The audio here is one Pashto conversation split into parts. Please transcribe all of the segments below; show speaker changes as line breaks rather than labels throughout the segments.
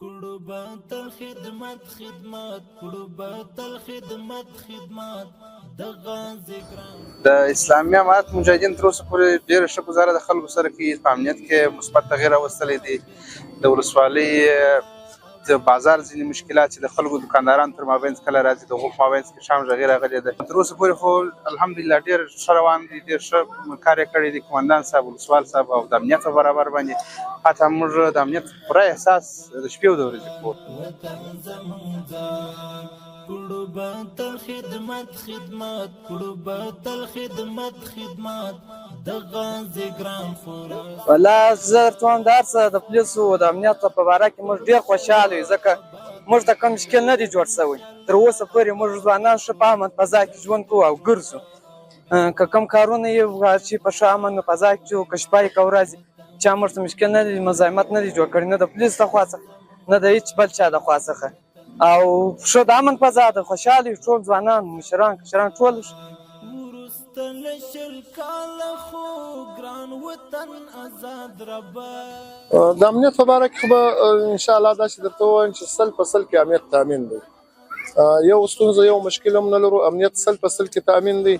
قربات الخدمت خدمات قربات الخدمت خدمات د غازی ګران
د اسلامي امارت مجاهدین تر اوسه پورې ډېره ښه ګزاره د خلکو سره کوي، په امنیت کې مثبت تغیر راوستلی دی. د ولسوالۍ د بازار ځینې مشکلات چې د خلکو دکاندارانو تر مابینځ کله راځي، د هغو په مابینځ کې شام غږي راغلې ده. تر اوسه پورې خو الحمدلله ډېر ښه روان دی، ډېر ښه کار یې کړی دی قومندان صاحب، ولسوال صاحب، او د امنیت په برابر باندې حتی موږ د امنیت پوره احساس د شپې او د ورځې کوو.
وطن زمونږ ځان قربات الخدمت خدمات قربات الخدمت خدمات د غازی ګران خوراک
والله زه درته وایم د هر څه د پولیسو د امنیت په باره کې موږ ډېر خوشحاله یو، ځکه موږ ته کوم مشکل نه دی جوړ شوی. تر اوسه پورې موږ ځوانان ښه په امن فضا کې ژوند کوو او ګرځو. که کوم کارونه یې چې په ښه امن فضا کې چې که شپه یې که ورځ چا موږ ته مشکل نه دی، مزاحمت نه دی جوړ کړی، نه د پولیس له خوا څخه نه د هېڅ بل چا د خوا څخه. او ښه د امن فضا ده، خوشحاله یو ټول ځوانان، مشران، کشران ټول.
وروسته له شل کاله خو ګران وطن آزاد ربا
د امنیت په باره کې خو به انشاءالله داسې درته ووایم چې 100% کې امنیت تامین دی. یو ستونزه یو مشکل هم نه لرو، امنیت 100% کې تامین دی.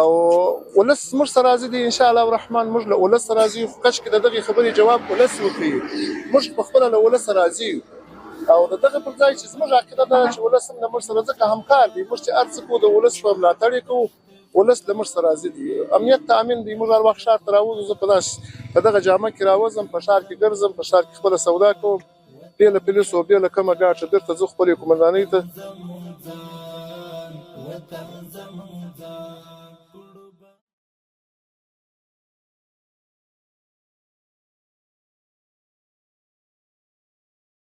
او ولس موږ سره راضي دی انشاءالله الرحمن. موږ له ولس راضي یو، کش کې د دغې خبرې جواب ولس وکړي. موږ پخپله له ولس راضي یو او د دغه پر ځای چې زموږ عقیده ده چې ولس هم له موږ سره ځکه همکار دی. موږ چې هر څه کوو د ولس په ملاتړ یې کوو، ولس له موږ سره راضي دي. امنیت تامین دی. موږ هر وخت ښار ته راوځو، زه په دغه جامه کې راوځم، په ښار کې ګرځم، په ښار کې خپله سودا کوم، بې له پولیسو او بې له کومه ګاټه بېرته ځو خپلې قومندانۍ ته.
زمونږ ځان وطن زمونږ ځان